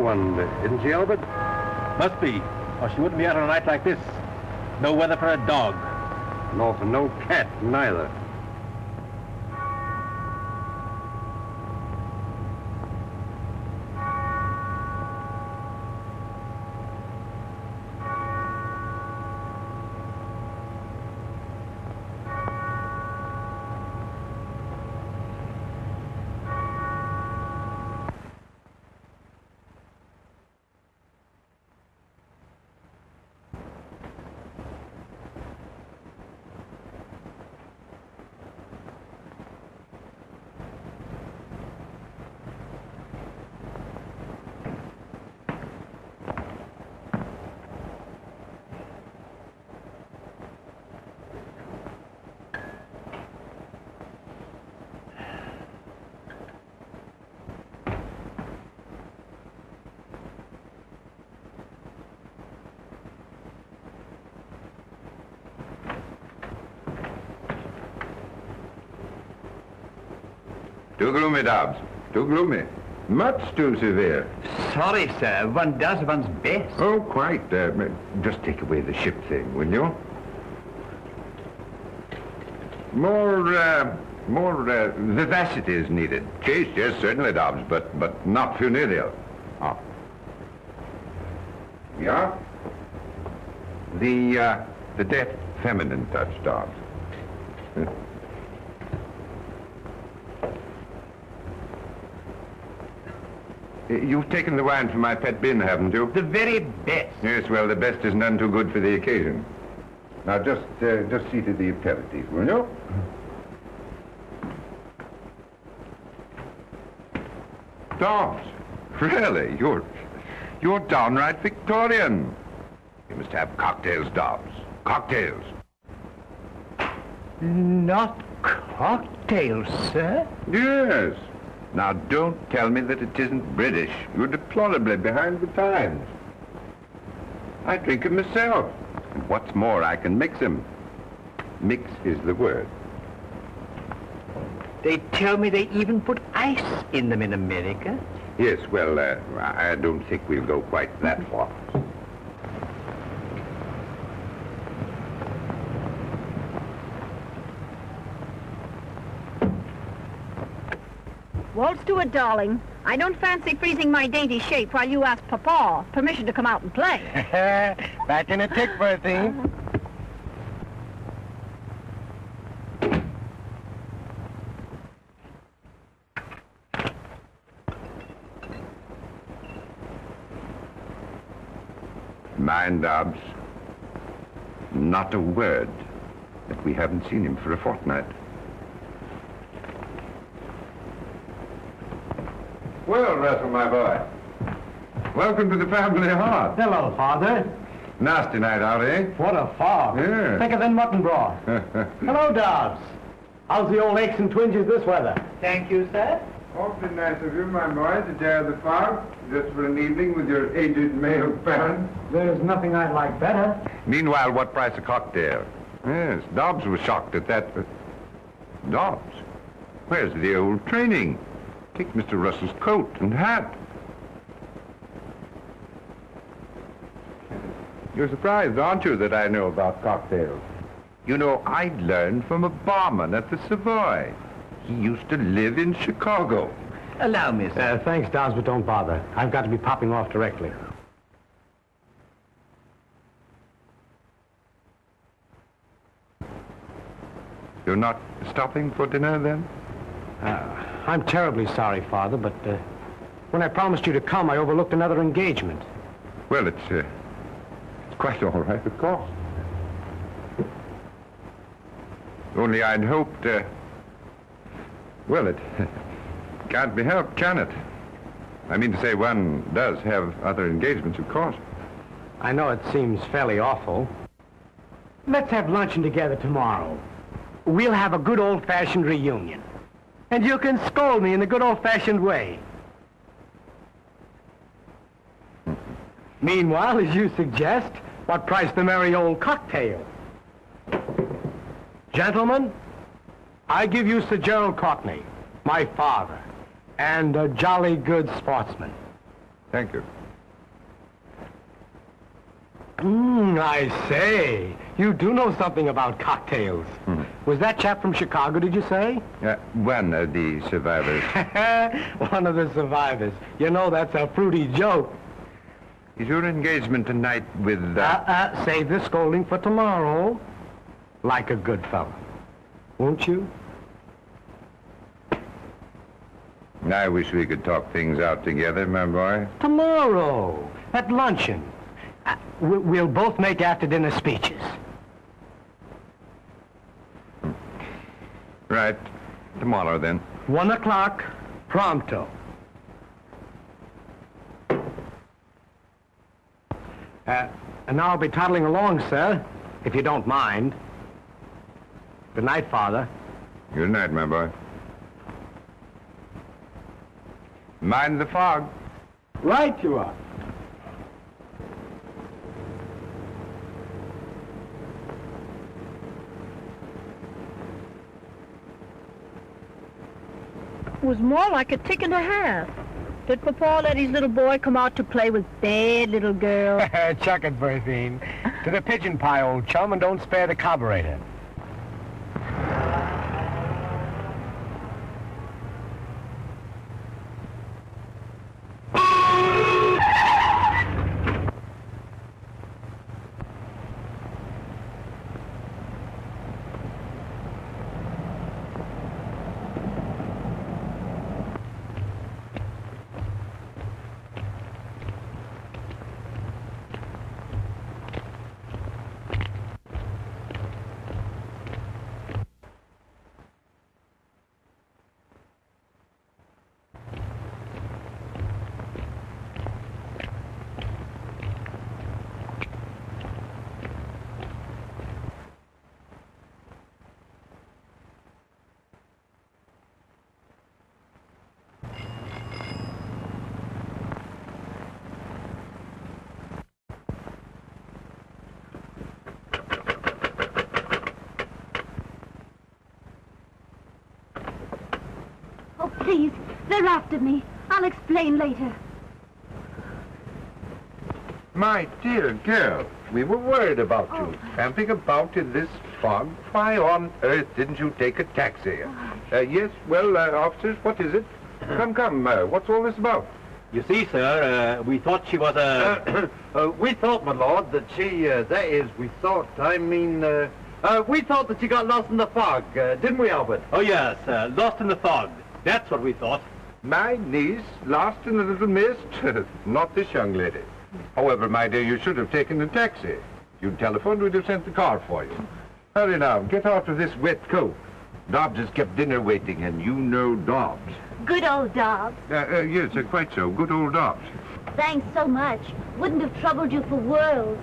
one, isn't she, Albert? Must be, or she wouldn't be out on a night like this. No weather for a dog. Nor for no cat, neither. Too gloomy, Dobbs. Too gloomy. Much too severe. Sorry, sir. One does one's best. Oh, quite. Just take away the ship thing, will you? More vivacity is needed. Chaste, yes, certainly, Dobbs, but not funereal. Oh. Yeah? The deft feminine touch, Dobbs. You've taken the wine from my pet bin, haven't you? The very best. Yes, well, the best is none too good for the occasion. Now, just see to the aperitif, will you? Dobbs, really, you're downright Victorian. You must have cocktails, Dobbs. Cocktails. Not cocktails, sir? Yes. Now, don't tell me that it isn't British. You're deplorably behind the times. I drink them myself. And what's more, I can mix them. Mix is the word. They tell me they even put ice in them in America. Yes, well, I don't think we'll go quite that far. Walt Stewart, darling, I don't fancy freezing my dainty shape while you ask Papa permission to come out and play. Back in a tick, Bertie. Mind, Dobbs, not a word that we haven't seen him for a fortnight. Well, Russell, my boy, welcome to the family hearth. Hello, Father. Nasty night out, eh? What a fog. Yeah. Thicker than mutton broth. Hello, Dobbs. How's the old aches and twinges this weather? Thank you, sir. Awfully nice of you, my boy, to dare the fog, just for an evening with your aged male parents. There's nothing I'd like better. Meanwhile, what price a cocktail? Yes, Dobbs was shocked at that. Dobbs? Where's the old training? Take Mr. Russell's coat and hat. You're surprised, aren't you, that I know about cocktails? You know, I learned from a barman at the Savoy. He used to live in Chicago. Allow me, sir. Thanks, Dobbs, but don't bother. I've got to be popping off directly. You're not stopping for dinner, then? I'm terribly sorry, Father, but when I promised you to come, I overlooked another engagement. Well, it's quite all right, of course. Only I'd hoped, well, it can't be helped, can it? I mean to say, one does have other engagements, of course. I know it seems fairly awful. Let's have luncheon together tomorrow. We'll have a good old-fashioned reunion. And you can scold me in the good old-fashioned way. Meanwhile, as you suggest, what price the merry old cocktail? Gentlemen, I give you Sir Gerald Courtney, my father, and a jolly good sportsman. Thank you. I say. You do know something about cocktails. Was that chap from Chicago, did you say? One of the survivors. One of the survivors. You know, that's a fruity joke. Is your engagement tonight with... Save the scolding for tomorrow. Like a good fellow. Won't you? I wish we could talk things out together, my boy. Tomorrow, at luncheon. We'll both make after-dinner speeches. Right. Tomorrow, then. 1 o'clock, pronto. And now I'll be toddling along, sir, if you don't mind. Good night, Father. Good night, my boy. Mind the fog. Right you are. It was more like a tick and a half. Did Papa let his little boy come out to play with bad little girls? Chuck it, Berthine. To the pigeon pie, old chum, and don't spare the carburetor. Please, they're after me. I'll explain later. My dear girl, we were worried about you. Camping about in this fog. Why on earth didn't you take a taxi? Yes, well, officers, what is it? Come, what's all this about? You see, sir, we thought she was a... We thought, my lord, that she, we thought that she got lost in the fog, didn't we, Albert? Oh, yes, lost in the fog. That's what we thought. My niece, lost in a little mist? Not this young lady. However, my dear, you should have taken a taxi. You'd telephoned, we'd have sent the car for you. Hurry now, get out of this wet coat. Dobbs has kept dinner waiting, and you know Dobbs. Good old Dobbs. Yes, quite so. Good old Dobbs. Thanks so much. Wouldn't have troubled you for worlds.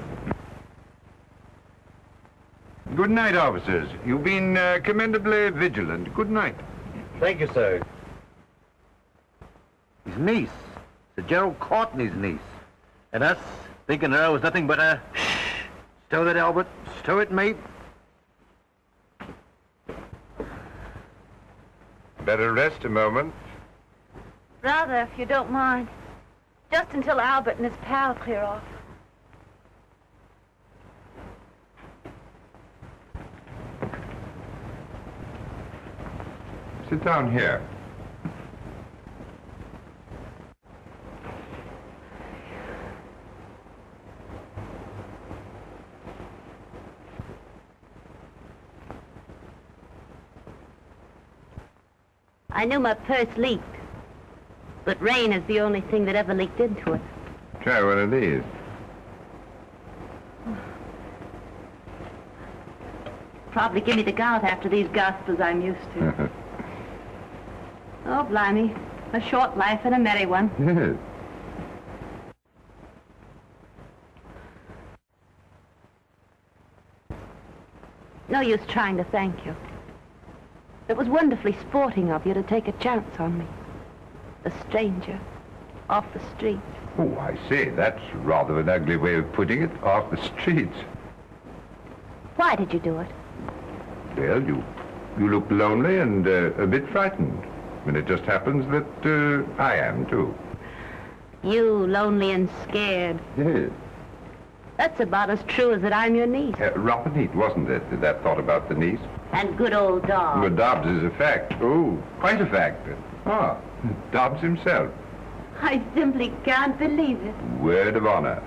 Good night, officers. You've been commendably vigilant. Good night. Thank you, sir. His niece. Sir Gerald Courtney's niece. And us, thinking her was nothing but a... Stow it, Albert. Stow it, mate. Better rest a moment. Rather, if you don't mind. Just until Albert and his pal clear off. Sit down here. I knew my purse leaked, but rain is the only thing that ever leaked into it. Try one of these. Probably give me the gout after these gospels I'm used to. Oh, blimey. A short life and a merry one. Yes. No use trying to thank you. It was wonderfully sporting of you to take a chance on me. A stranger, off the street. Oh, I say, that's rather an ugly way of putting it, off the streets. Why did you do it? Well, you look lonely and a bit frightened. And it just happens that I am, too. You, lonely and scared. Yes. That's about as true as that I'm your niece. Rather neat, wasn't it, that thought about the niece? And good old Dobbs. Well, Dobbs is a fact. Oh, quite a fact. Ah, Dobbs himself. I simply can't believe it. Word of honor.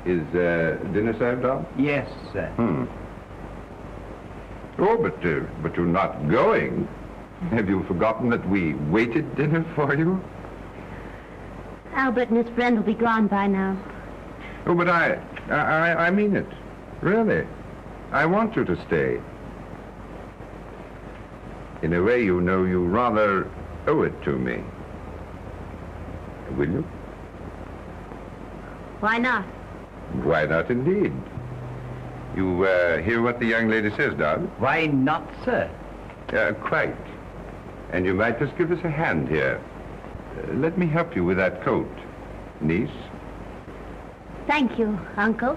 Is dinner served, Dobbs? Yes, sir. Oh, but you're not going. Have you forgotten that we waited dinner for you? Albert and his friend will be gone by now. Oh, but I mean it. Really. I want you to stay. In a way, you know, you rather owe it to me. Will you? Why not? Why not, indeed? You hear what the young lady says, Dodd? Why not, sir? Quite. And you might just give us a hand here. Let me help you with that coat, niece. Thank you, Uncle.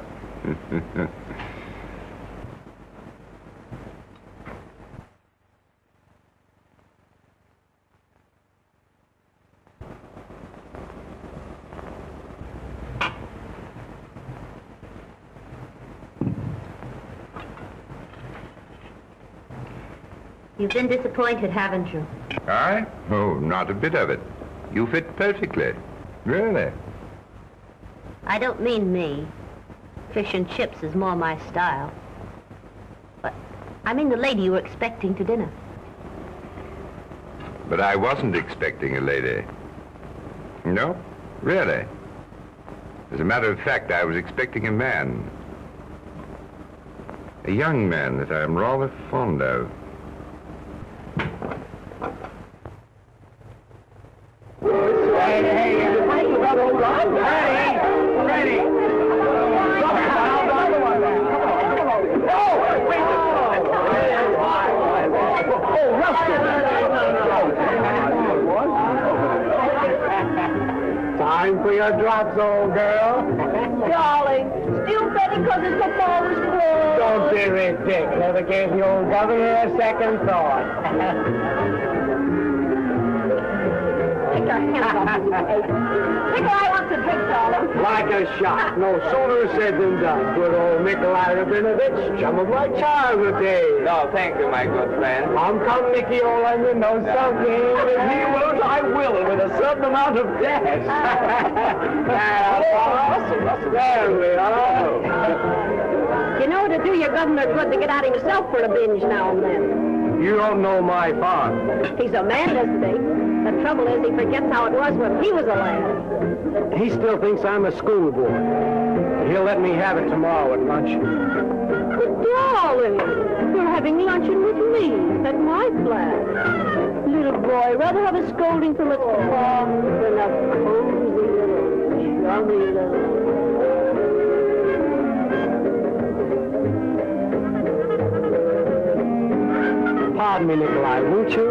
You've been disappointed, haven't you? I? Oh, not a bit of it. You fit perfectly. Really. I don't mean me. Fish and chips is more my style. But I mean the lady you were expecting to dinner. But I wasn't expecting a lady. No, really. As a matter of fact, I was expecting a man. A young man that I'm rather fond of. Time for your drops, old girl. Darling, still betting because it's the father's clothes. Don't be ridiculous. Never gave the old governor a second thought. Take your hands off me. Nikolai wants a drink, darling. Like a shot. No sooner said than done. Good old Nikolai Rabinovich, chum of my childhood days. No, thank you, my good friend. Come, Nicky, old onion, no something. If he won't, I will, with a certain amount of dash. There we are. You know, to do your governor good to get out himself for a binge now and then. You don't know my father. He's a man, doesn't he? The trouble is he forgets how it was when he was a lad. He still thinks I'm a schoolboy. But he'll let me have it tomorrow at lunch. But darling, you're having luncheon with me at my flat. Little boy, rather have a scolding from a mom than a cozy little, chummy little... Pardon me, Nikolai, won't you?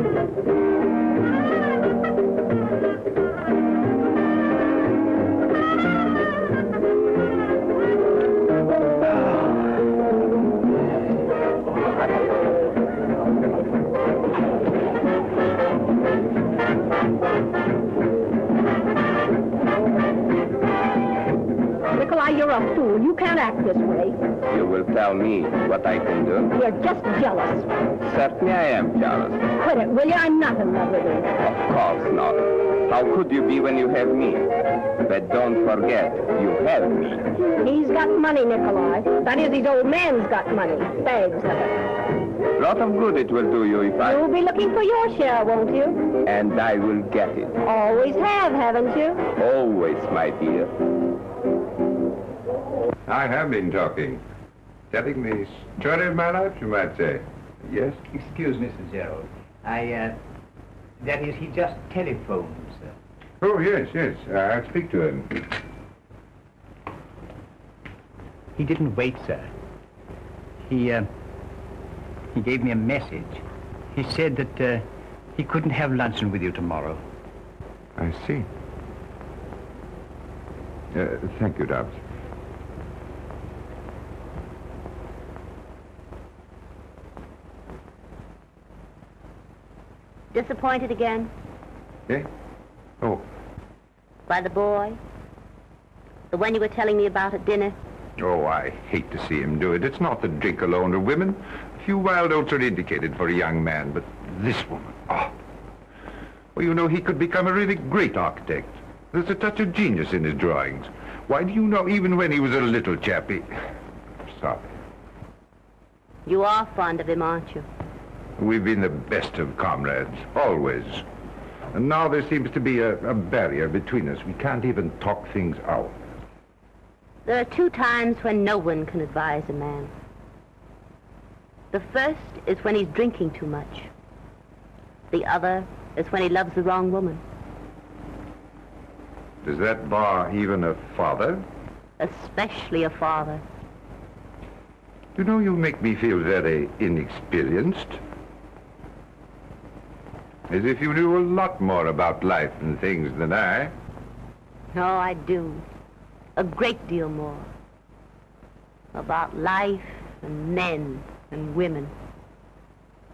Nikolai, you're a fool. You can't act this way. You will tell me what I can do? You're just jealous. Certainly I am jealous. Quit it, will you? I'm not in love with you. Of course not. How could you be when you have me? But don't forget, you have me. He's got money, Nikolai. That is, his old man's got money. Bags of it. Lot of good it will do you if I... You'll be looking for your share, won't you? And I will get it. Always have, haven't you? Always, my dear. I have been talking. Telling the story of my life, you might say. Yes? Excuse me, Mr. Gerald. That is, he just telephoned, sir. Oh, yes, yes. I'll speak to him. He didn't wait, sir. He gave me a message. He said that he couldn't have luncheon with you tomorrow. I see. Thank you, Dobbs. Disappointed again? Eh? Oh, By the boy? The one you were telling me about at dinner? Oh, I hate to see him do it. It's not the drink alone or women. A few wild oats are indicated for a young man, but this woman, oh. Well, you know, he could become a really great architect. There's a touch of genius in his drawings. Why, do you know, even when he was a little chappy... Sorry. You are fond of him, aren't you? We've been the best of comrades, always. And now there seems to be a barrier between us. We can't even talk things out. There are 2 times when no one can advise a man. The first is when he's drinking too much. The other is when he loves the wrong woman. Does that bar even a father? Especially a father. You know, you make me feel very inexperienced. As if you knew a lot more about life and things than I. Oh, I do. A great deal more. About life and men and women.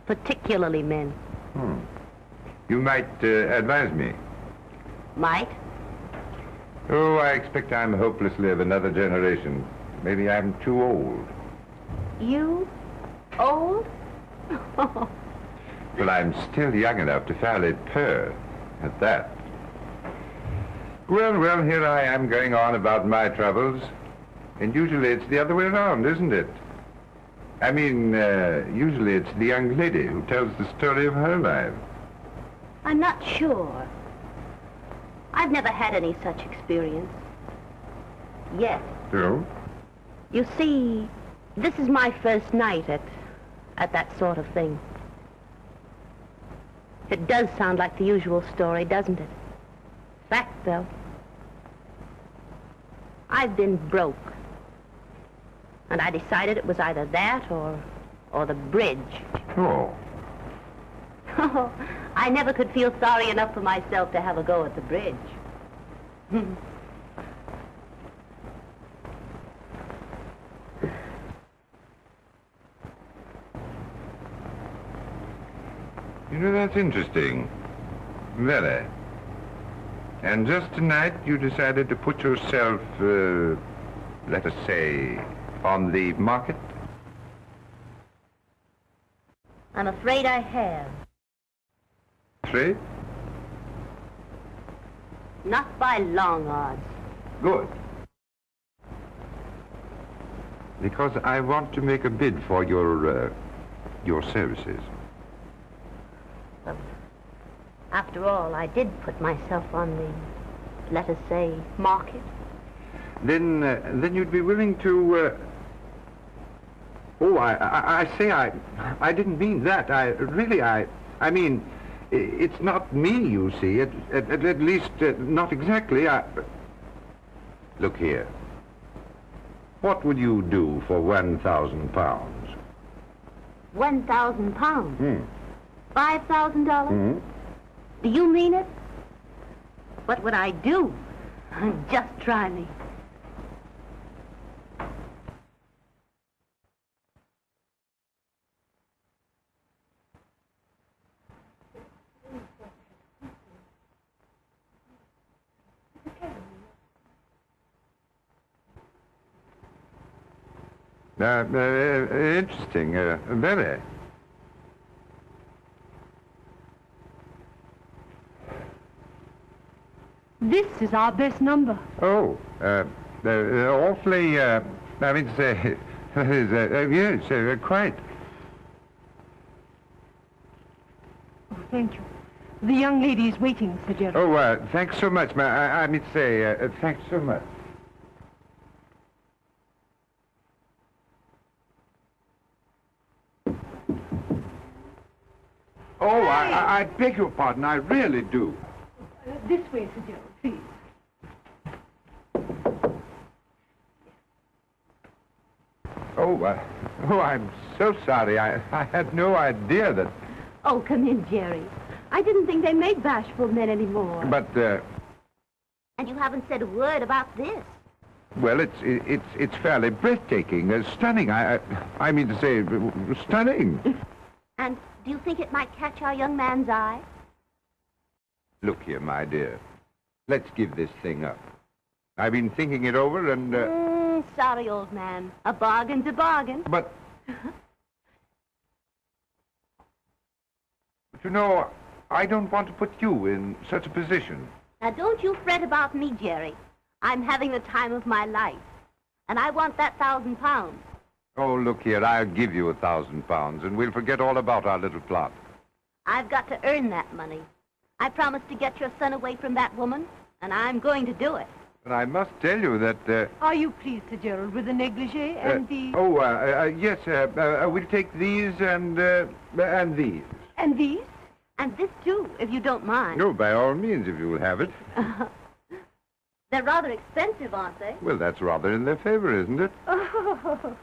Particularly men. You might advise me. Might? Oh, I expect I'm hopelessly of another generation. Maybe I'm too old. You? Old? But I'm still young enough to fairly purr at that. Well, here I am going on about my troubles. And usually it's the other way around, isn't it? I mean, usually it's the young lady who tells the story of her life. I'm not sure. I've never had any such experience. Yet. So? You see, this is my first night at that sort of thing. It does sound like the usual story, doesn't it? Fact, though. I've been broke. And I decided it was either that or the bridge. Oh. Oh, I never could feel sorry enough for myself to have a go at the bridge. You know, that's interesting. Very. And just tonight you decided to put yourself, let us say, on the market? I'm afraid I have. Afraid? Not by long odds. Good. Because I want to make a bid for your services. After all, I did put myself on the, let us say, market. Then you'd be willing to, Oh, I say, I didn't mean that. I mean, it's not me, you see. At least, not exactly. Look here. What would you do for £1,000? £1,000? $5,000? Do you mean it? What would I do? Just try me. Interesting, very. This is our best number. Oh, awfully, I mean to say, yes, quite. Oh, thank you. The young lady is waiting, Sir Gerald. Oh, thanks so much, I mean to say, thanks so much. Oh, I beg your pardon, I really do. This way, Sir Gerald, please. Oh, I'm so sorry. I had no idea that... Oh, come in, Jerry. I didn't think they made bashful men anymore. But, And you haven't said a word about this. Well, it's fairly breathtaking, stunning. I mean to say, stunning. And do you think it might catch our young man's eye? Look here, my dear. Let's give this thing up. I've been thinking it over and... sorry, old man. A bargain's a bargain. But you know, I don't want to put you in such a position. Now, don't you fret about me, Jerry. I'm having the time of my life. And I want that £1,000. Oh, look here, I'll give you £1,000, and we'll forget all about our little plot. I've got to earn that money. I promised to get your son away from that woman, and I'm going to do it. But I must tell you that, Are you pleased, Sir Gerald, with the negligee and the... yes, we'll take these and these. And these? And this, too, if you don't mind. No, by all means, if you'll have it. They're rather expensive, aren't they? Well, that's rather in their favor, isn't it? Oh,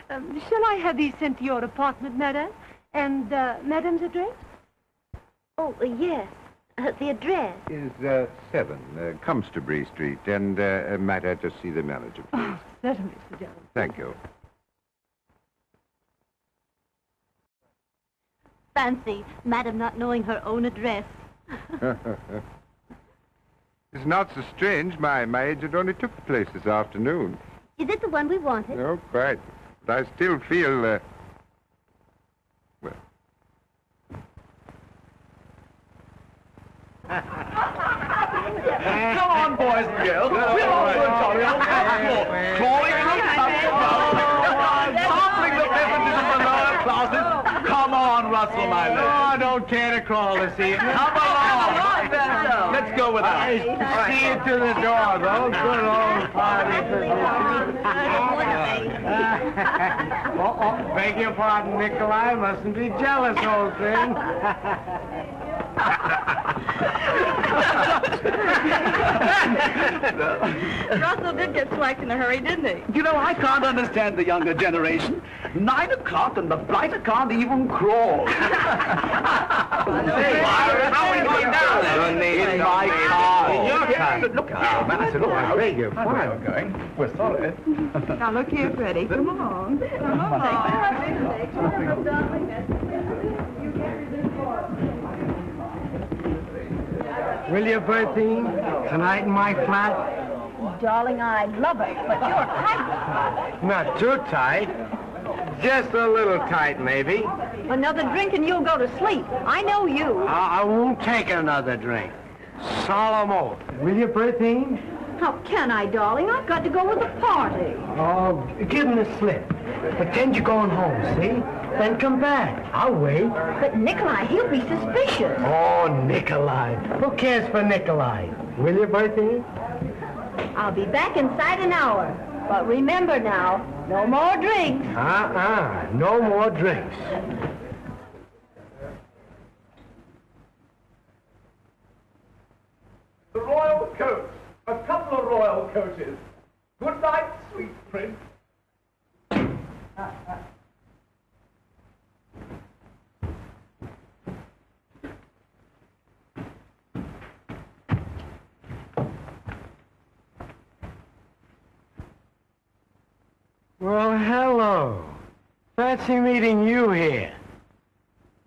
shall I have these sent to your apartment, madame? And, madame's address? Oh, yes. The address. Is 7 Comstobury Street, and might I just see the manager, please? Oh, certainly, Sir Gerald. Thank you. Fancy, Madame not knowing her own address. It's not so strange. My agent only took the place this afternoon. Is it the one we wanted? No, quite. But I still feel, well... Come on, boys and girls. We're off to a jolly old dance floor. Clawing sampling the beverages of the lower classes. Come on, Russell, my lad. Oh, don't care to crawl this evening. Come along. Let's go with us. See you to the door, though. Good old party. Beg your pardon, Nikolai. Mustn't be jealous, old thing. Russell did get slacked in a hurry, didn't he? You know, I can't understand the younger generation. 9 o'clock and the blighter can't even crawl. How are we going down there? In my car. In your car? Look, man, I said, look, I beg your pardon. We're going. We're sorry. Now, look here, Freddie. Come on. Come Will you, Bertie? Tonight in my flat? Darling, I'd love it, but you're tight. Not too tight. Just a little tight, maybe. Another drink and you'll go to sleep. I know you. I won't take another drink. Solemn oath. Will you, Bertie? How can I, darling? I've got to go to the party. Oh, give him the slip. Pretend you're going home, see? Then come back. I'll wait. But Nikolai, he'll be suspicious. Oh, Nikolai. Who cares for Nikolai? Will you, Bertie? I'll be back inside an hour. But remember now, no more drinks. No more drinks. The royal coach. A couple of royal coaches. Good night, sweet prince. Well, hello. Fancy meeting you here.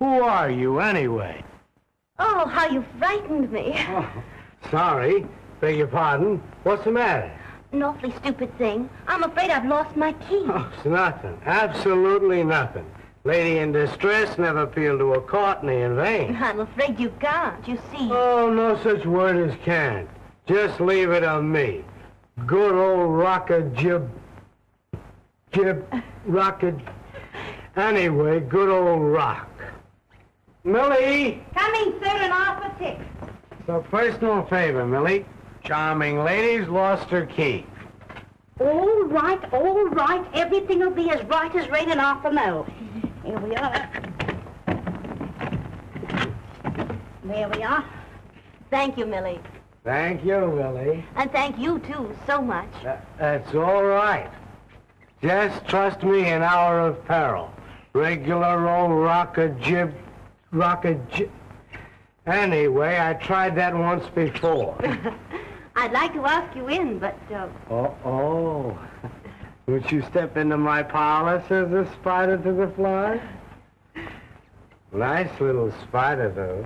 Who are you, anyway? Oh, how you frightened me. Oh, sorry. Beg your pardon. What's the matter? An awfully stupid thing. I'm afraid I've lost my key. Oh, it's nothing. Absolutely nothing. Lady in distress never appealed to a Courtney in vain. I'm afraid you can't, you see. Oh, no such word as can't. Just leave it on me. Good old rocker rocket. Anyway, good old rock. Millie! Coming, sir, and off a tick. It's a personal favor, Millie. Charming lady's lost her key. All right. Everything will be as right as raining off the mill. Here we are. There we are. Thank you, Millie. Thank you, Millie. And thank you, too, so much. That's all right. Just trust me in hour of peril. Regular old rocker jib. Anyway, I tried that once before. I'd like to ask you in, but, Oh. Would you step into my parlor, says the spider to the fly? Nice little spider, though.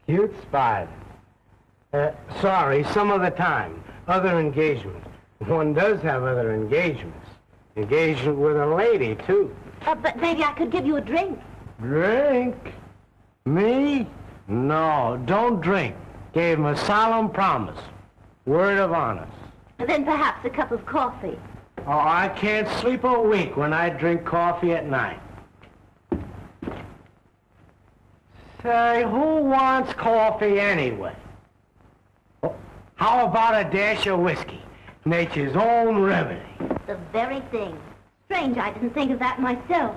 Cute spider. Sorry, some other time. Other engagement. One does have other engagements. Engagement with a lady, too. But maybe I could give you a drink. Drink? Me? No, don't drink. Gave him a solemn promise. Word of honor. And then perhaps a cup of coffee. Oh, I can't sleep a wink when I drink coffee at night. Say, who wants coffee anyway? How about a dash of whiskey? Nature's own remedy. The very thing. Strange I didn't think of that myself.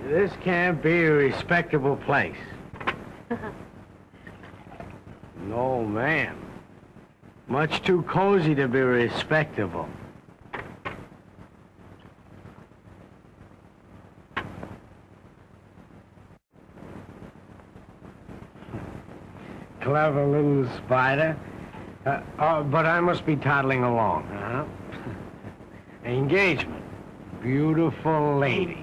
This can't be a respectable place. No, ma'am. Much too cozy to be respectable. Clever little spider. But I must be toddling along. Engagement. Beautiful lady.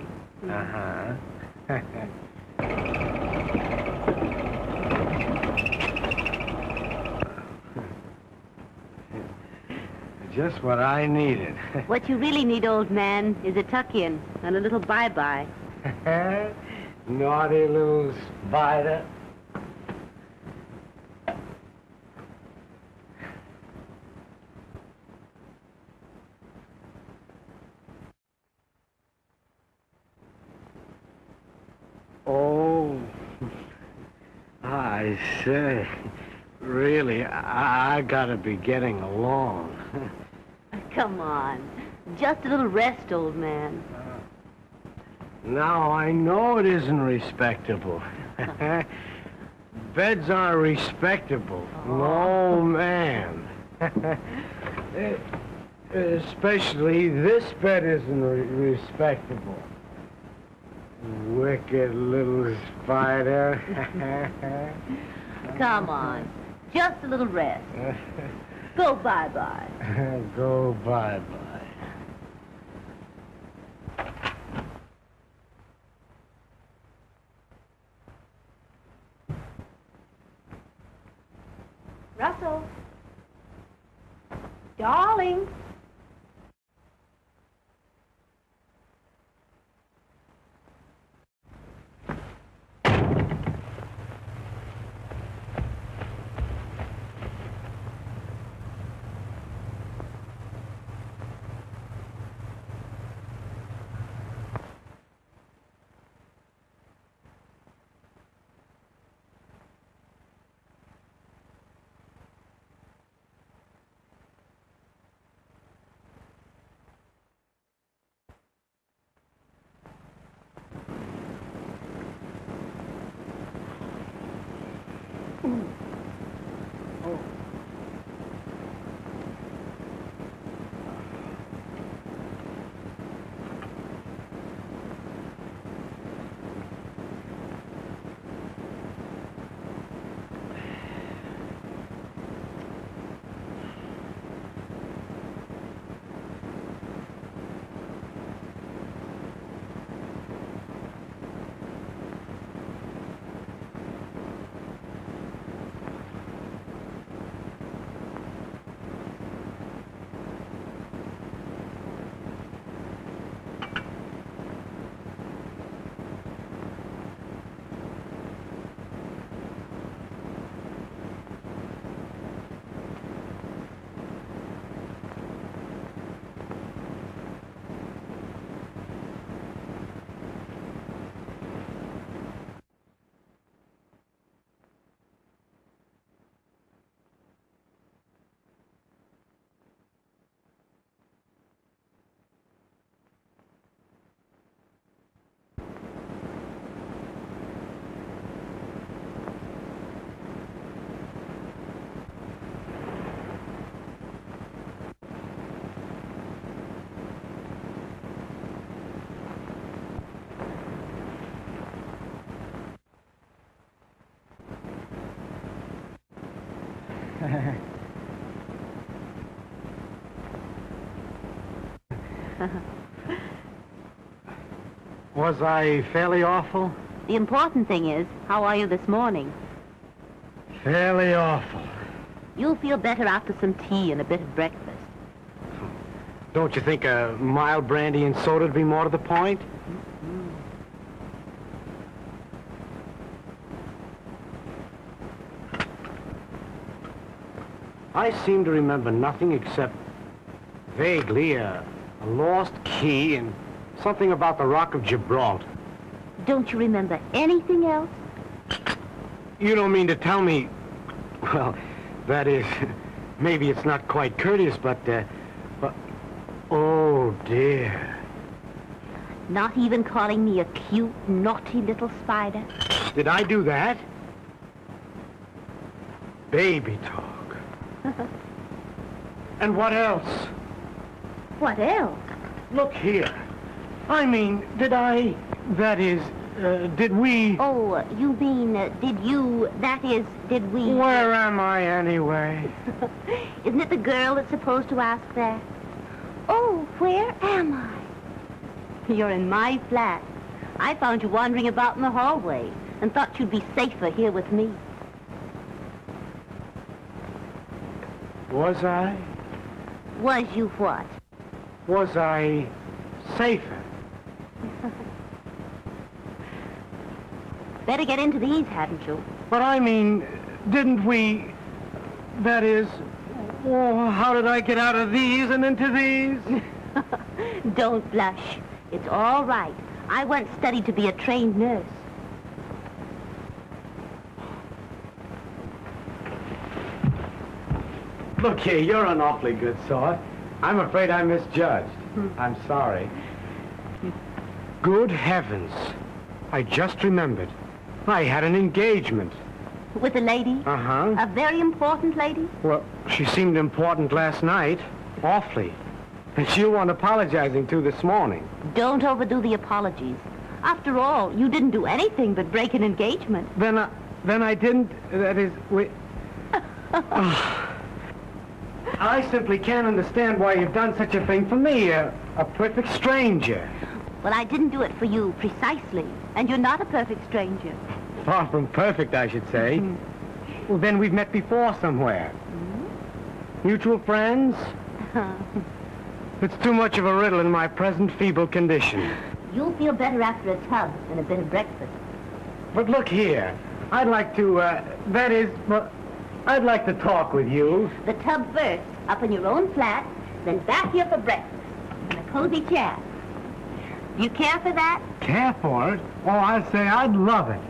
Just what I needed. What you really need, old man, is a tuck-in and a little bye-bye. Naughty little spider. Oh, I say, really, I gotta be getting along. Come on. Just a little rest, old man. Now, I know it isn't respectable. Beds aren't respectable. No, man. Especially this bed isn't respectable. Wicked little spider. Come on. Just a little rest. Go bye-bye. Go bye-bye. Russell. Darling. Was I fairly awful? The important thing is, how are you this morning? Fairly awful. You'll feel better after some tea and a bit of breakfast. Don't you think a mild brandy and soda would be more to the point? I seem to remember nothing except vaguely a lost key and something about the Rock of Gibraltar. Don't you remember anything else? You don't mean to tell me... Well, that is... Maybe it's not quite courteous, but... Oh, dear. Not even calling me a cute, naughty little spider? Did I do that? Baby talk. And what else? What else? Look here. I mean, did I... That is, did we... Oh, you mean, did you... That is, did we... Where am I, anyway? Isn't it the girl that's supposed to ask that? Oh, where am I? You're in my flat. I found you wandering about in the hallway and thought you'd be safer here with me. Was I? Was you what? Was I safer? Better get into these, hadn't you? But I mean, didn't we... That is... Oh, how did I get out of these and into these? Don't blush. It's all right. I once studied to be a trained nurse. Look here, you're an awfully good sort. I'm afraid I misjudged. I'm sorry. Good heavens. I just remembered. I had an engagement. With a lady? Uh-huh. A very important lady? Well, she seemed important last night. Awfully. And she'll want apologizing to this morning. Don't overdo the apologies. After all, you didn't do anything but break an engagement. Then I didn't... That is... I simply can't understand why you've done such a thing for me, a perfect stranger. Well, I didn't do it for you, precisely. And you're not a perfect stranger. Far from perfect, I should say. Well, then we've met before somewhere. Mutual friends? It's too much of a riddle in my present feeble condition. You'll feel better after a tub and a bit of breakfast. But look here. I'd like to, that is, well, I'd like to talk with you. The tub first, up in your own flat, then back here for breakfast. In a cozy chair. Do you care for that? Care for it? Oh, I'd say I'd love it.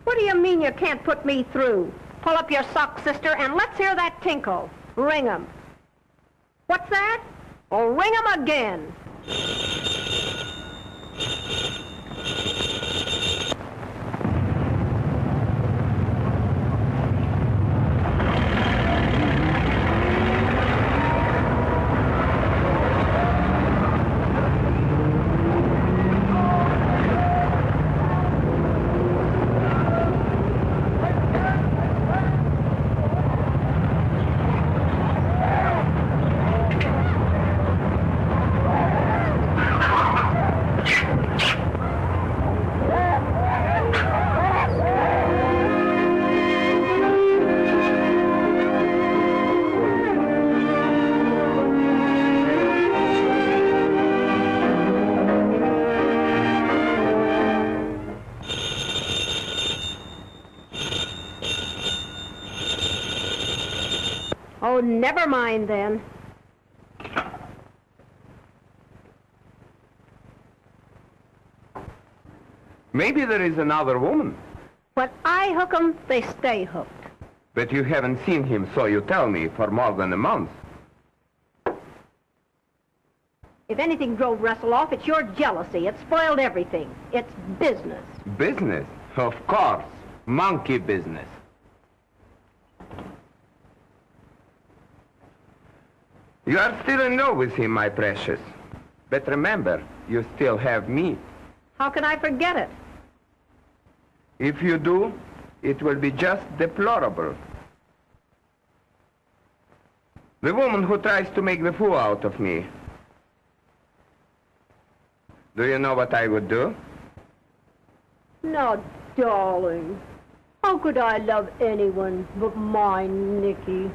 What do you mean you can't put me through? Pull up your socks, sister, and let's hear that tinkle. Ring 'em. What's that? Oh, ring 'em again. Oh, never mind then. Maybe there is another woman. When I hook 'em, they stay hooked. But you haven't seen him, so you tell me, for more than a month. If anything drove Russell off, it's your jealousy. It spoiled everything. It's business. Business? Of course. Monkey business. You are still in love with him, my precious. But remember, you still have me. How can I forget it? If you do, it will be just deplorable. The woman who tries to make the fool out of me. Do you know what I would do? Now, darling, how could I love anyone but my Nicky?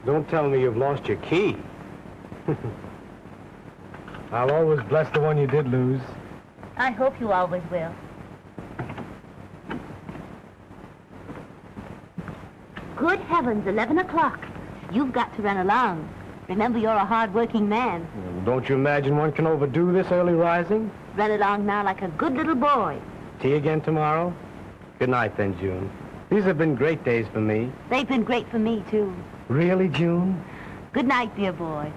Don't tell me you've lost your key. I'll always bless the one you did lose. I hope you always will. Good heavens, 11 o'clock. You've got to run along. Remember, you're a hard-working man. Don't you imagine one can overdo this early rising? Run along now like a good little boy. Tea again tomorrow? Good night, then, June. These have been great days for me. They've been great for me, too. Really, June? Good night, dear boy.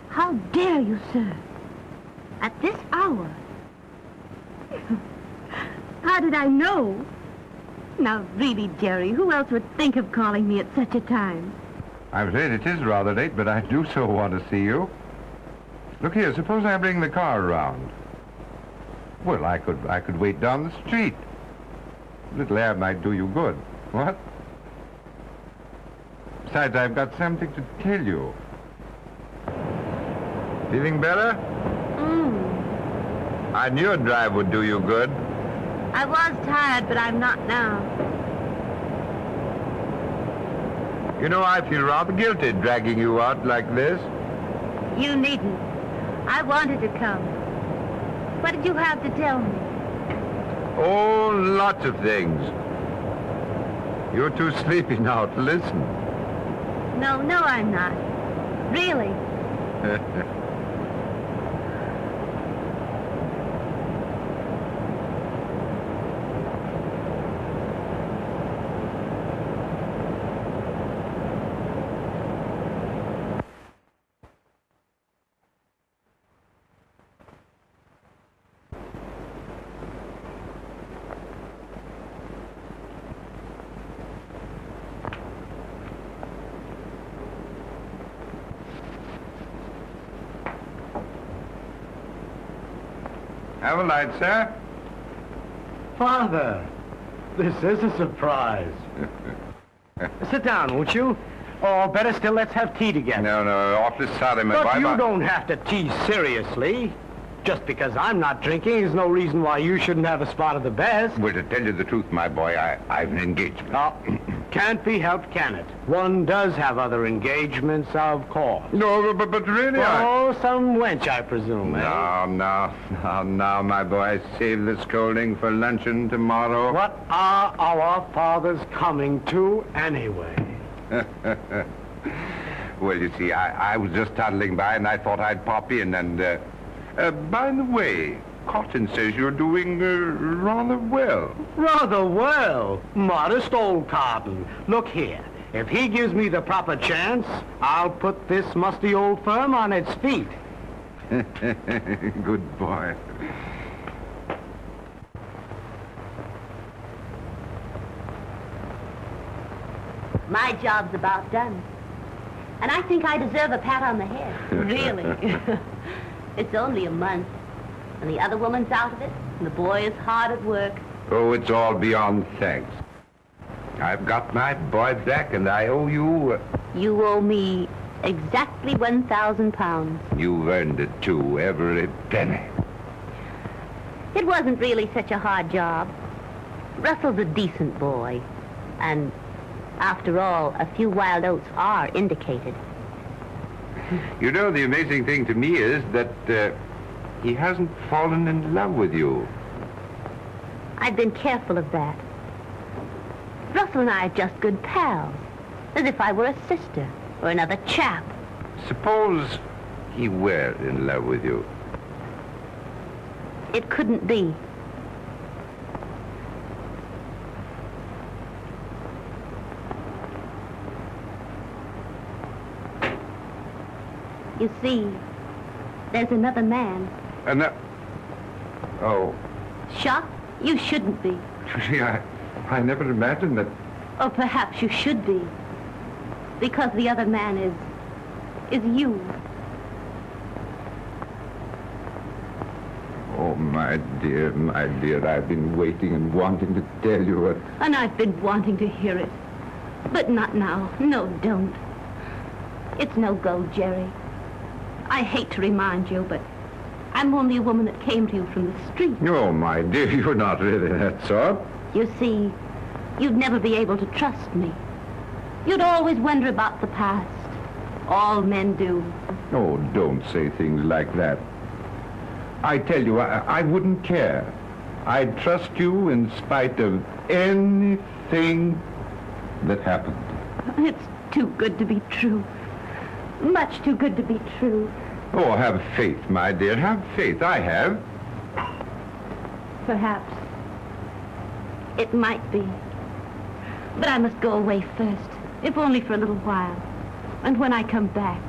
How dare you, sir? At this hour? How did I know? Now, really, Jerry, who else would think of calling me at such a time? I'm afraid it is rather late, but I do so want to see you. Look here, suppose I bring the car around. Well, I could wait down the street. A little air might do you good. What? Besides, I've got something to tell you. Feeling better? I knew a drive would do you good. I was tired, but I'm not now. You know, I feel rather guilty dragging you out like this. You needn't. I wanted to come. What did you have to tell me? Oh, lots of things. You're too sleepy now to listen. No, I'm not. Really. Have a light, sir. Father, this is a surprise. Sit down, won't you? Or better still, let's have tea together. No, awfully sorry, my boy. But you don't have to tease seriously. Just because I'm not drinking is no reason why you shouldn't have a spot of the best. Well, to tell you the truth, my boy, I've an engagement. Oh, can't be helped, can it? One does have other engagements, of course. No, but really, Oh, some wench, I presume, eh? No, my boy. Save the scolding for luncheon tomorrow. What are our fathers coming to, anyway? Well, you see, I was just toddling by, and I thought I'd pop in, and, by the way, Cotton says you're doing, rather well. Rather well. Modest old Cotton. Look here. If he gives me the proper chance, I'll put this musty old firm on its feet. Good boy. My job's about done. And I think I deserve a pat on the head. Really. It's only a month. And the other woman's out of it, and the boy is hard at work. Oh, it's all beyond thanks. I've got my boy back, and I owe you... You owe me exactly 1,000 pounds. You've earned it, too, every penny. It wasn't really such a hard job. Russell's a decent boy. And after all, a few wild oats are indicated. You know, the amazing thing to me is that he hasn't fallen in love with you. I've been careful of that. Russell and I are just good pals, as if I were a sister or another chap. Suppose he were in love with you. It couldn't be. You see, there's another man. Oh. Shocked? You shouldn't be. I never imagined that. Or perhaps you should be. Because the other man is you. Oh, my dear, I've been waiting and wanting to tell you what... And I've been wanting to hear it. But not now. No, don't. It's no go, Jerry. I hate to remind you, but I'm only a woman that came to you from the street. Oh, my dear, you're not really that sort. You see, you'd never be able to trust me. You'd always wonder about the past. All men do. Oh, don't say things like that. I tell you, I wouldn't care. I'd trust you in spite of anything that happened. It's too good to be true. Much too good to be true. Oh, have faith, my dear. Have faith. I have. Perhaps. It might be. But I must go away first, if only for a little while. And when I come back,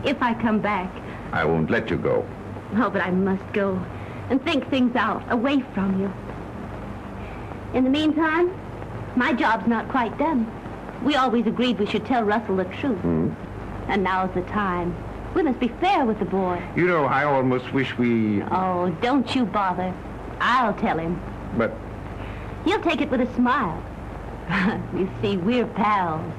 if I come back... I won't let you go. Oh, but I must go and think things out, away from you. In the meantime, my job's not quite done. We always agreed we should tell Russell the truth. And now's the time. We must be fair with the boy. You know, I almost wish we... Oh, don't you bother. I'll tell him. But... He'll take it with a smile. You see, we're pals.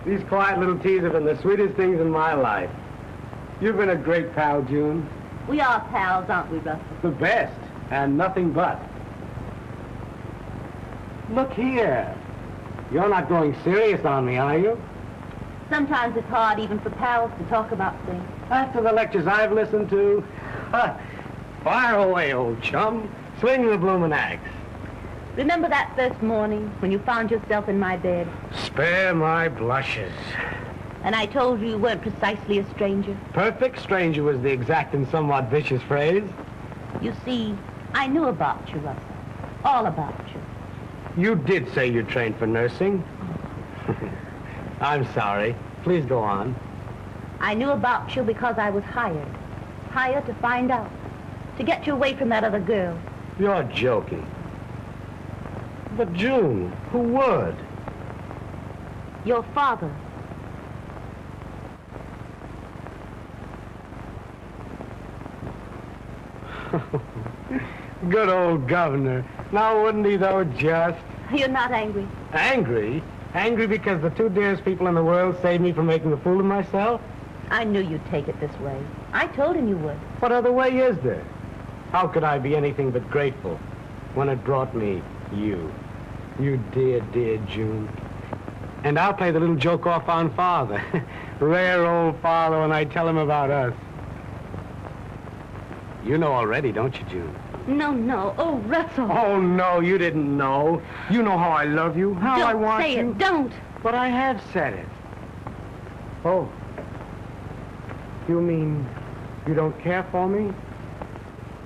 These quiet little teas have been the sweetest things in my life. You've been a great pal, June. We are pals, aren't we, Russell? The best, and nothing but. Look here. You're not going serious on me, are you? Sometimes it's hard even for pals to talk about things. After the lectures I've listened to, fire away, old chum. Swing the bloomin' axe. Remember that first morning when you found yourself in my bed? Spare my blushes. And I told you you weren't precisely a stranger? Perfect stranger was the exact and somewhat vicious phrase. You see, I knew about you, Russell. All about you. You did say you trained for nursing. I'm sorry. Please go on. I knew about you because I was hired. Hired to find out. To get you away from that other girl. You're joking. But June, who would? Your father. Good old governor. Now wouldn't he, though, just? You're not angry. Angry? Angry because the two dearest people in the world saved me from making a fool of myself? I knew you'd take it this way. I told him you would. What other way is there? How could I be anything but grateful when it brought me you? You dear, dear June. And I'll play the little joke off on Father. Rare old Father when I tell him about us. You know already, don't you, June? No, no. Oh, Russell. Oh, no, you didn't know. You know how I love you, how I want you. Don't say it, don't. But I have said it. Oh. You mean you don't care for me?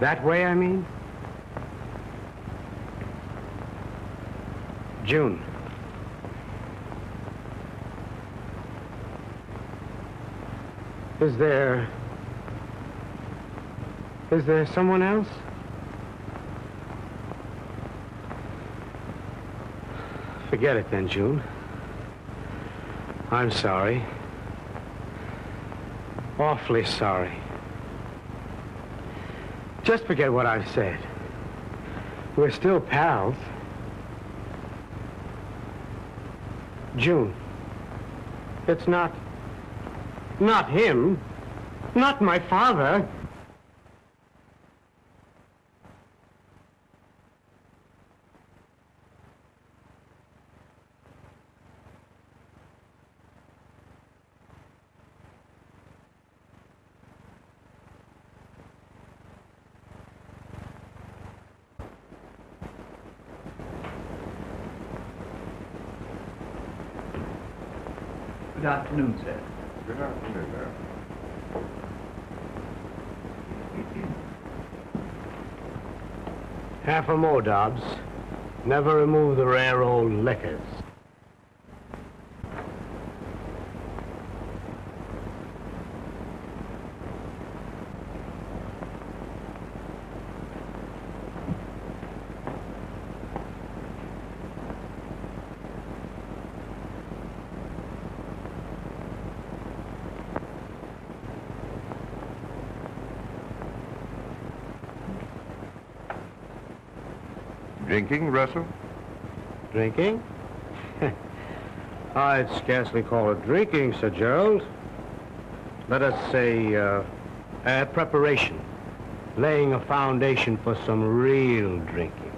That way, I mean? June. Is there someone else? forget it then, June. I'm sorry. Awfully sorry. Just forget what I've said. We're still pals. June, it's not him, not my father. Good afternoon, sir. Good afternoon, sir. Half a more, Dobbs. Never remove the rare old liquors. Drinking, Russell? Drinking? I'd scarcely call it drinking, Sir Gerald. Let us say, preparation. Laying a foundation for some real drinking.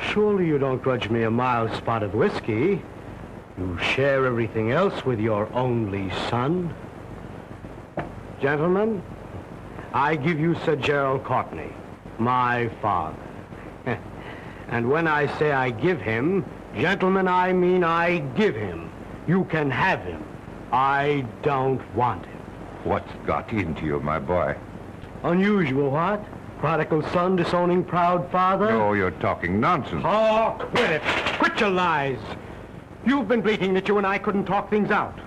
Surely you don't grudge me a mild spot of whiskey. You share everything else with your only son. Gentlemen, I give you Sir Gerald Courtney, my father. And when I say I give him, gentlemen, I mean I give him. You can have him. I don't want him. What's got into you, my boy? Unusual, what? Prodigal son disowning proud father? No, you're talking nonsense. Oh, quit it. Quit your lies. You've been bleating that you and I couldn't talk things out.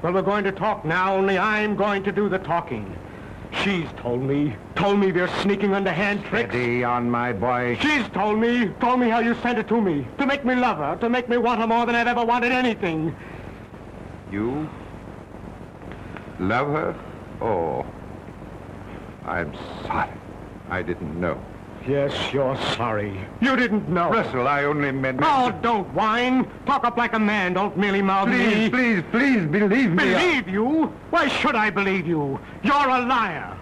Well, we're going to talk now, only I'm going to do the talking. She's told me they're sneaking underhand tricks. Steady on, my boy. She's told me how you sent it to me, to make me love her, to make me want her more than I've ever wanted anything. You love her? Oh, I'm sorry. I didn't know. Yes, you're sorry. You didn't know. Russell, I only meant... Oh, don't whine. Talk up like a man. Don't merely mouth me. Please, believe me. Believe you? Why should I believe you? You're a liar.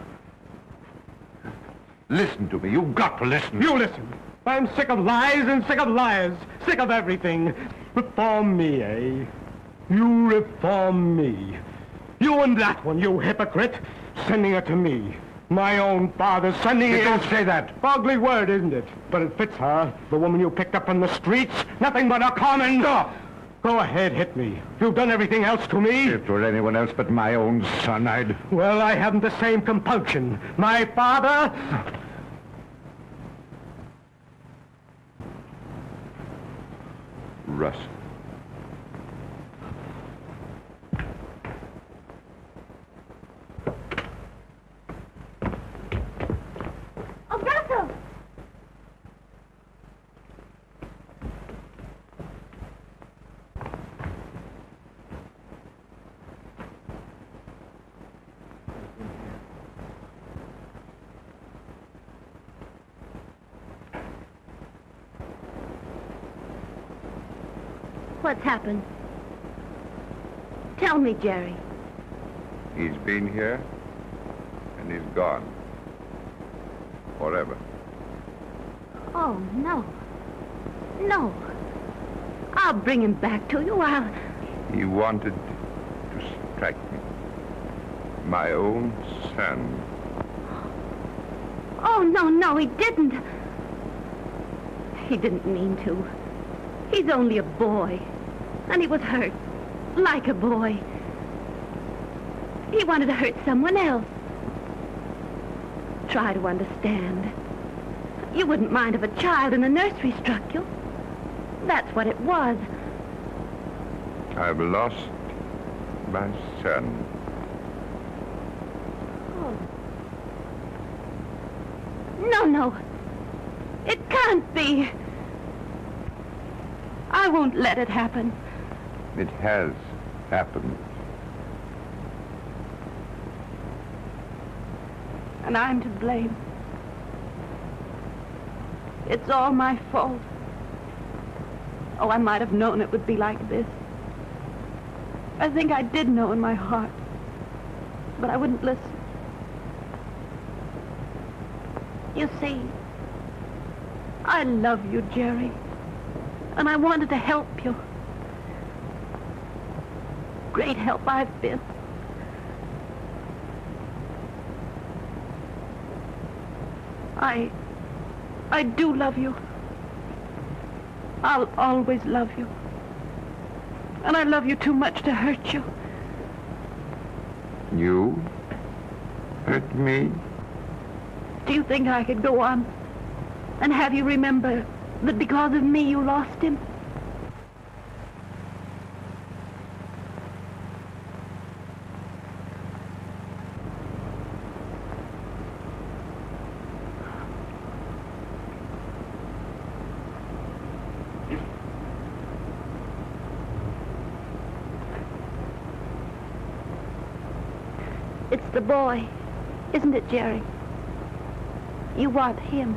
Listen to me. You've got to listen. You listen. I'm sick of lies and sick of liars. Sick of everything. Reform me, eh? You reform me. You and that one, you hypocrite. Sending her to me. My own father sending her... Don't say that. Ugly word, isn't it? But it fits her. The woman you picked up from the streets. Nothing but a common... Stop. Go ahead, hit me. You've done everything else to me. If it were anyone else but my own son, I'd... Well, I haven't the same compunction. My father... Russ. Oh, Russell! What's happened? Tell me, Jerry. He's been here, and he's gone. Forever. Oh, no. No. I'll bring him back to you. He wanted to strike me. My own son. Oh, no, he didn't. He didn't mean to. He's only a boy. And he was hurt. Like a boy. He wanted to hurt someone else. Try to understand. You wouldn't mind if a child in a nursery struck you. That's what it was. I've lost my son. Oh. No. It can't be. I won't let it happen. It has happened. And I'm to blame. It's all my fault. Oh, I might have known it would be like this. I think I did know in my heart. But I wouldn't listen. You see, I love you, Jerry. And I wanted to help you. Great help I've been. I do love you. I'll always love you. And I love you too much to hurt you. You hurt me? Do you think I could go on and have you remember that because of me you lost him? It's the boy, isn't it, Jerry? You want him.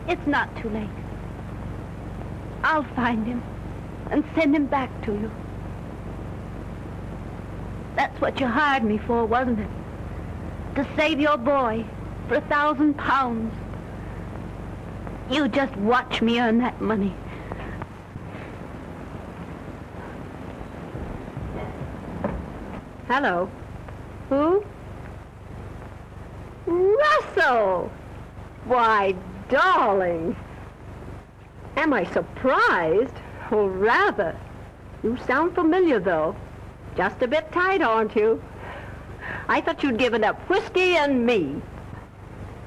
It's not too late. I'll find him and send him back to you. That's what you hired me for, wasn't it? To save your boy for £1,000. You just watch me earn that money. Hello. Who? Russell! Why, darling. Am I surprised? Oh, rather. You sound familiar, though. Just a bit tight, aren't you? I thought you'd given up whiskey and me.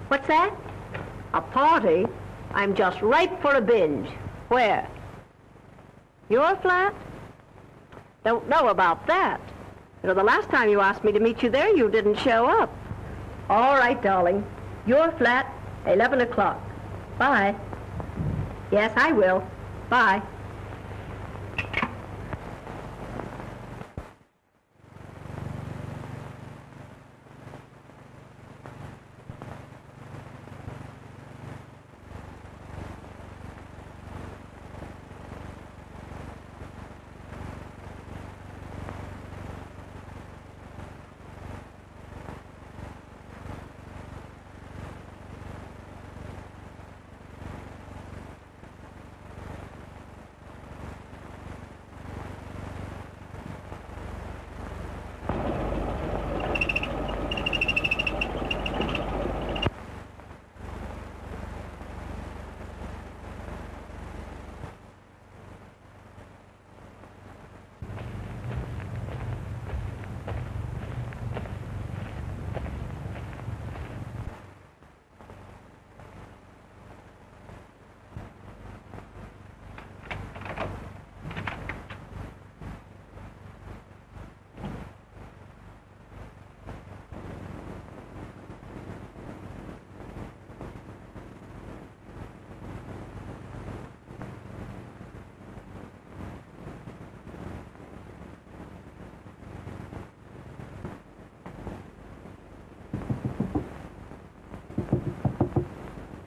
What's that? A party? I'm just ripe for a binge. Where? Your flat? Don't know about that. You know, the last time you asked me to meet you there, you didn't show up. All right, darling. Your flat, 11 o'clock. Bye. Yes, I will. Bye.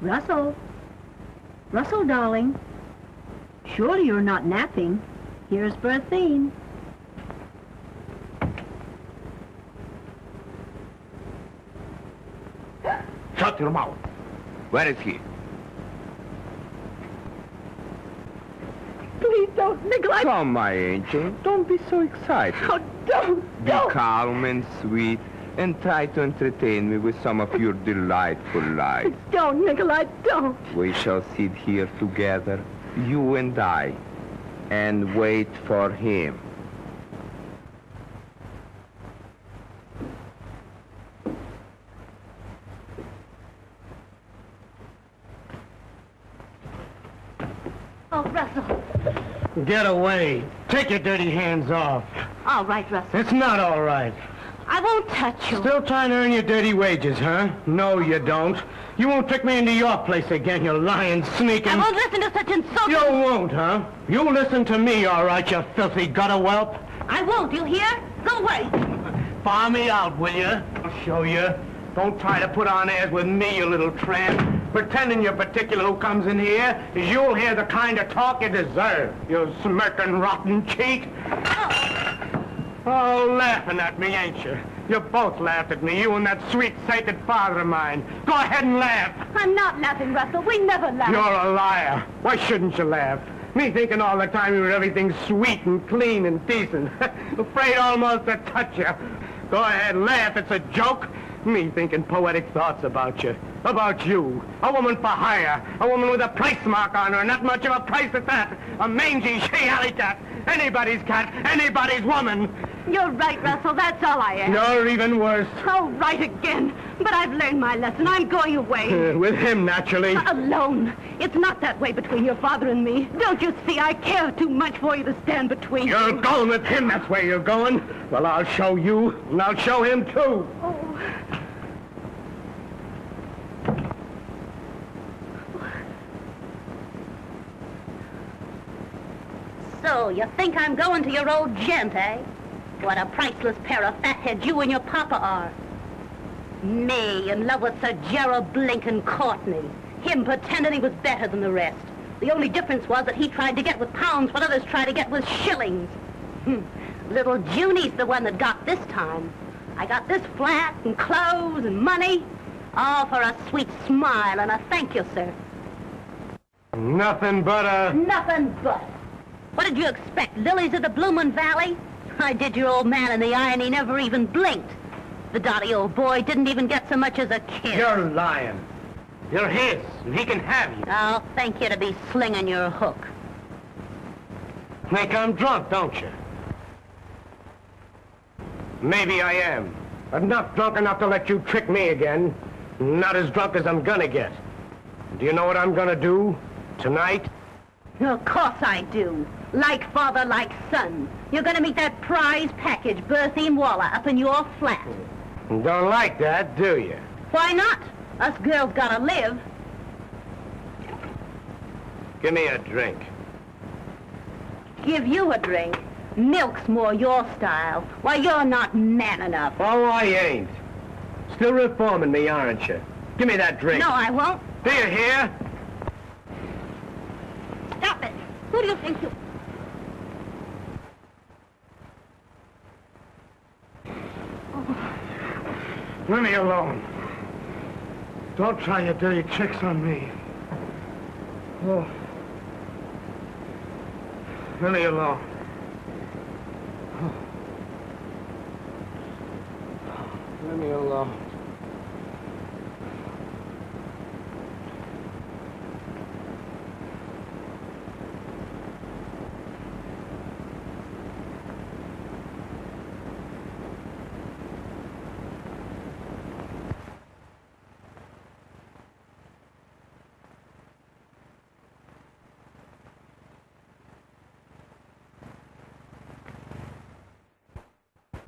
Russell. Russell, darling. Surely you're not napping. Here's Berthine. Shut your mouth. Where is he? Please don't neglect... Come, my angel. Don't be so excited. Oh, don't. Be calm and sweet and try to entertain me with some of your delightful lies. Don't, Nikolai, don't. We shall sit here together, you and I, and wait for him. Oh, Russell. Get away. Take your dirty hands off. All right, Russell. It's not all right. I won't touch you. Still trying to earn your dirty wages, huh? No, you don't. You won't trick me into your place again, you lying, sneaking... I won't listen to such insulting... You won't, huh? You listen to me, all right, you filthy gutter whelp. I won't, you hear? Go away. Bar me out, will you? I'll show you. Don't try to put on airs with me, you little tramp. Pretending you're particular who comes in here, is you'll hear the kind of talk you deserve, you smirking, rotten cheat. Oh, laughing at me, ain't you? You both laughed at me, you and that sweet, sainted father of mine. Go ahead and laugh. I'm not laughing, Russell. We never laugh. You're a liar. Why shouldn't you laugh? Me thinking all the time you were everything sweet and clean and decent. Afraid almost to touch you. Go ahead, laugh. It's a joke. Me thinking poetic thoughts about you. About you. A woman for hire. A woman with a price mark on her. Not much of a price at that. A mangy, she-alley cat. Anybody's cat. Anybody's woman. You're right, Russell. That's all I am. You're even worse. Oh, right again. But I've learned my lesson. I'm going away. With him, naturally. Alone. It's not that way between your father and me. Don't you see? I care too much for you to stand between You're you. going with him. That's where you're going. Well, I'll show you. And I'll show him, too. Oh. So, you think I'm going to your old gent, eh? What a priceless pair of fatheads you and your papa are. Me, in love with Sir Gerald Blinken Courtney. Him pretending he was better than the rest. The only difference was that he tried to get with pounds what others tried to get with shillings. Little Junie's the one that got this time. I got this flat and clothes and money. All for a sweet smile and a thank you, sir. Nothing but a... Nothing but. What did you expect, lilies of the bloomin' valley? I did your old man in the eye and he never even blinked. The dotty old boy didn't even get so much as a kiss. You're lying. You're his, and he can have you. I'll thank you to be slinging your hook. Think I'm drunk, don't you? Maybe I am. But not drunk enough to let you trick me again. Not as drunk as I'm gonna get. Do you know what I'm gonna do tonight? Of course I do. Like father, like son. You're gonna meet that prize package, Berthy and Waller, up in your flat. Don't like that, do you? Why not? Us girls gotta live. Give me a drink. Give you a drink. Milk's more your style. Why, you're not man enough. Oh, I ain't. Still reforming me, aren't you? Give me that drink. No, I won't. Do you hear? Stop it. Who do you think you... Leave me alone. Don't try your dirty tricks on me. Oh. Leave me alone. Oh. Leave me alone.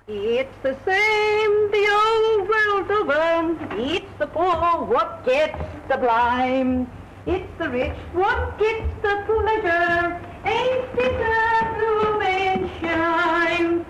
It's the same the old world over. It's the poor what gets the blame. It's the rich what gets the pleasure. Ain't it a blooming shame?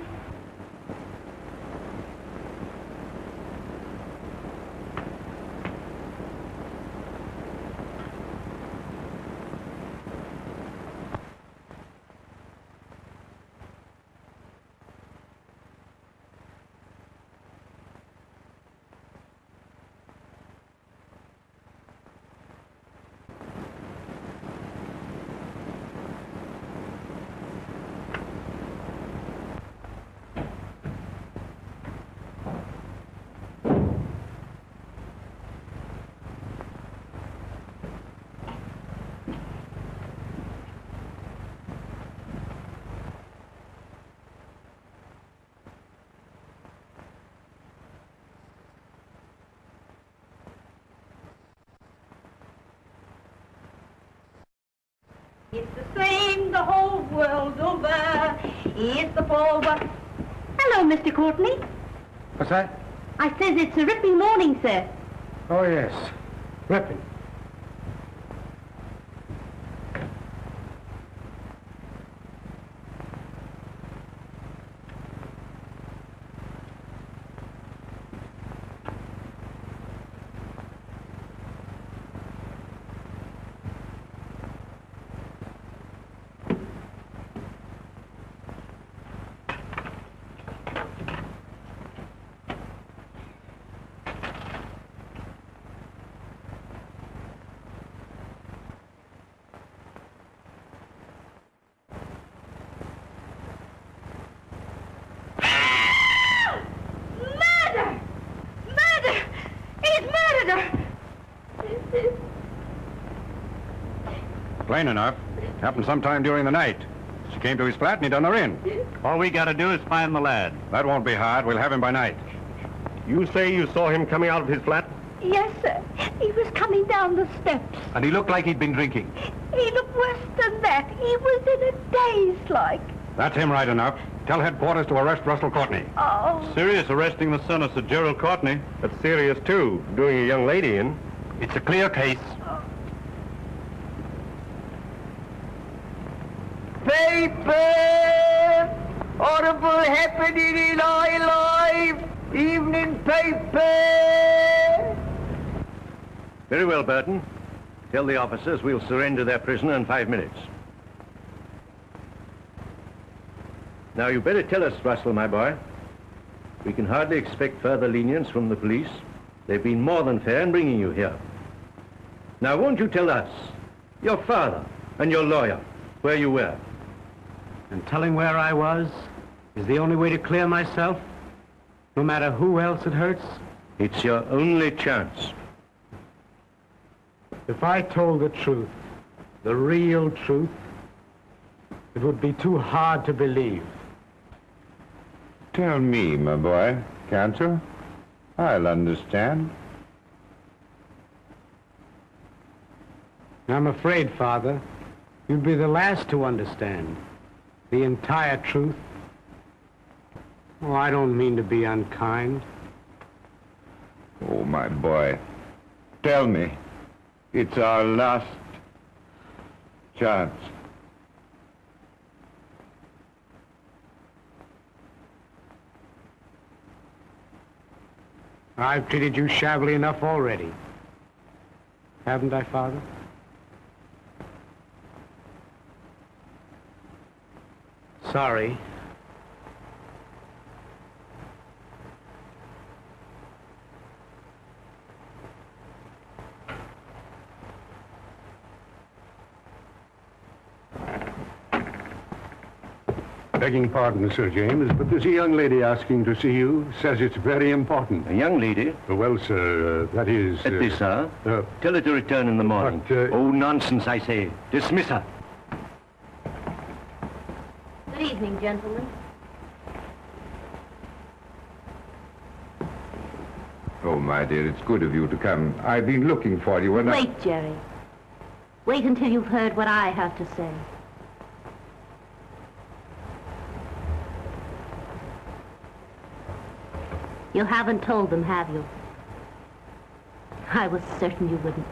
It's the same the whole world over. It's the poor what... Hello, Mr. Courtney. What's that? I says it's a ripping morning, sir. Oh, yes. Ripping. Plain enough. Happened sometime during the night. She came to his flat and he done her in. All we gotta do is find the lad. That won't be hard. We'll have him by night. You say you saw him coming out of his flat? Yes, sir. He was coming down the steps. And he looked like he'd been drinking. He looked worse than that. He was in a daze like. That's him right enough. Tell headquarters to arrest Russell Courtney. Oh. Serious arresting the son of Sir Gerald Courtney. That's serious, too. Doing a young lady in. It's a clear case. Paper! Horrible happening in our life! Evening paper! Very well, Burton. Tell the officers we'll surrender their prisoner in 5 minutes. Now, you better tell us, Russell, my boy. We can hardly expect further lenience from the police. They've been more than fair in bringing you here. Now, won't you tell us, your father and your lawyer, where you were? And telling where I was is the only way to clear myself, no matter who else it hurts? It's your only chance. If I told the truth, the real truth, it would be too hard to believe. Tell me, my boy, can't you? I'll understand. I'm afraid, Father, you'd be the last to understand the entire truth. Oh, I don't mean to be unkind. Oh, my boy, tell me. It's our last chance. I've treated you shabbily enough already. Haven't I, Father? Sorry. Begging pardon, Sir James, but there's a young lady asking to see you. Says it's very important. A young lady? Well, sir, that is... At this hour? Tell her to return in the morning. But, oh, nonsense, I say. Dismiss her. Good evening, gentlemen. Oh, my dear, it's good of you to come. I've been looking for you and Wait, Jerry. Wait until you've heard what I have to say. You haven't told them, have you? I was certain you wouldn't.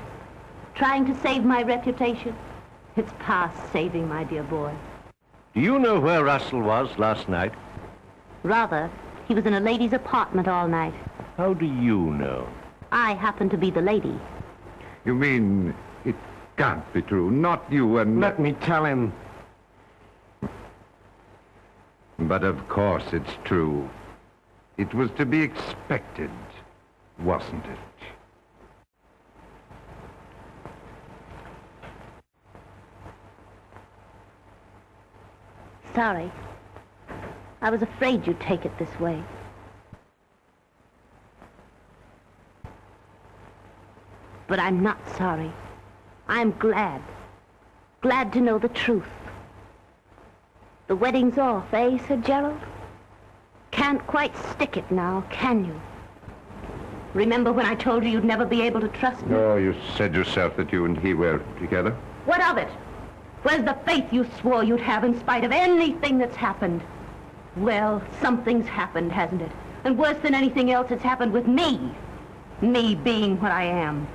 Trying to save my reputation? It's past saving, my dear boy. Do you know where Russell was last night? Rather, he was in a lady's apartment all night. How do you know? I happen to be the lady. You mean it can't be true? Not you and... Let me tell him. But of course it's true. It was to be expected, wasn't it? Sorry. I was afraid you'd take it this way. But I'm not sorry. I'm glad. Glad to know the truth. The wedding's off, eh, Sir Gerald? Can't quite stick it now, can you? Remember when I told you you'd never be able to trust me? Oh, you said yourself that you and he were together. What of it? Where's the faith you swore you'd have in spite of anything that's happened? Well, something's happened, hasn't it? And worse than anything else, it's happened with me. Me being what I am.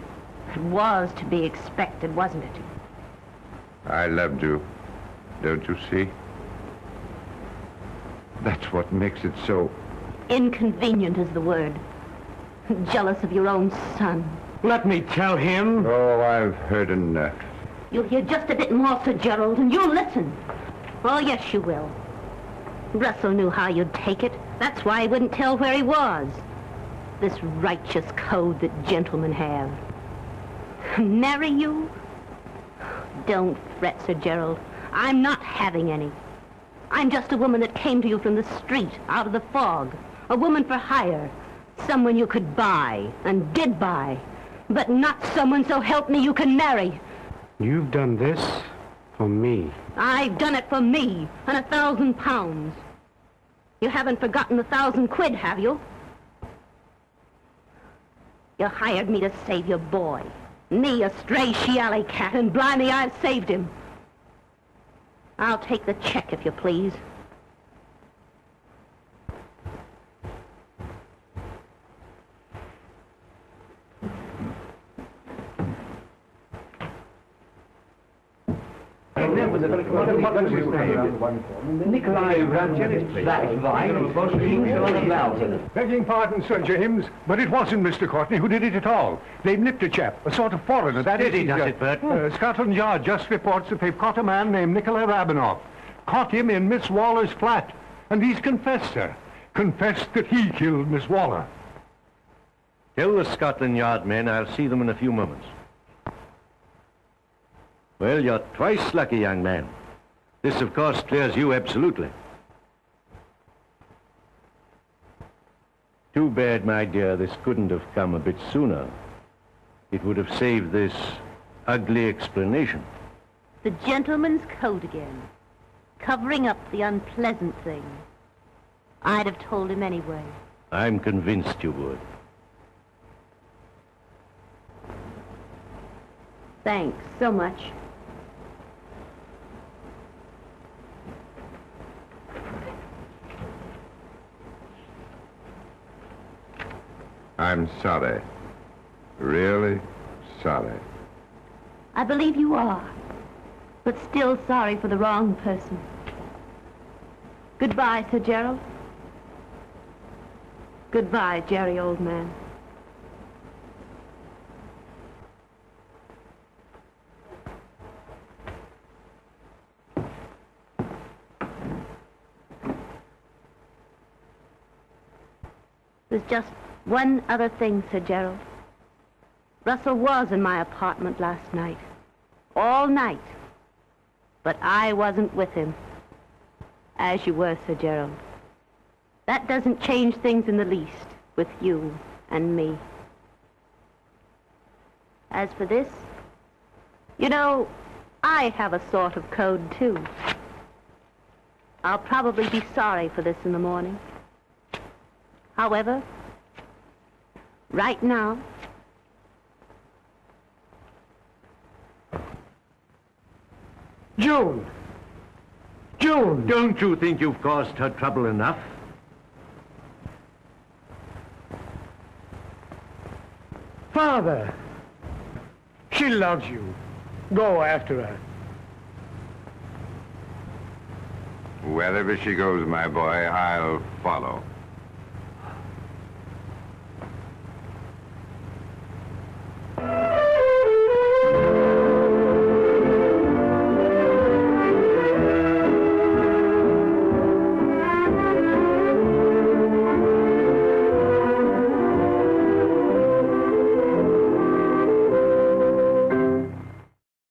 It was to be expected, wasn't it? I loved you. Don't you see? That's what makes it so... Inconvenient is the word. Jealous of your own son. Let me tell him. Oh, I've heard enough. You'll hear just a bit more, Sir Gerald, and you'll listen. Oh, yes, you will. Russell knew how you'd take it. That's why he wouldn't tell where he was. This righteous code that gentlemen have. Marry you? Don't fret, Sir Gerald. I'm not having any. I'm just a woman that came to you from the street, out of the fog. A woman for hire. Someone you could buy, and did buy. But not someone, so help me, you can marry. You've done this for me. I've done it for me, and £1,000. You haven't forgotten the 1,000 quid, have you? You hired me to save your boy. Me, a stray she-alley cat, and blimey, I've saved him. I'll take the check, if you please. Begging pardon, Sir James, but it wasn't Mr. Courtney who did it at all. They've nipped a chap, a sort of foreigner. That is, does it, Burton? Scotland Yard just reports that they've caught a man named Nicola Rabinoff. Caught him in Miss Waller's flat. And he's confessed, sir. Confessed that he killed Miss Waller. Tell the Scotland Yard men I'll see them in a few moments. Well, you're twice lucky, young man. This, of course, clears you absolutely. Too bad, my dear, this couldn't have come a bit sooner. It would have saved this ugly explanation. The gentleman's code again. Covering up the unpleasant thing. I'd have told him anyway. I'm convinced you would. Thanks so much. I'm sorry. Really sorry. I believe you are, but still sorry for the wrong person. Goodbye, Sir Gerald. Goodbye, Jerry, old man. There's just one other thing, Sir Gerald. Russell was in my apartment last night. All night. But I wasn't with him. As you were, Sir Gerald. That doesn't change things in the least with you and me. As for this, you know, I have a sort of code, too. I'll probably be sorry for this in the morning. However, right now... June! June! Don't you think you've caused her trouble enough? Father! She loves you. Go after her. Wherever she goes, my boy, I'll follow.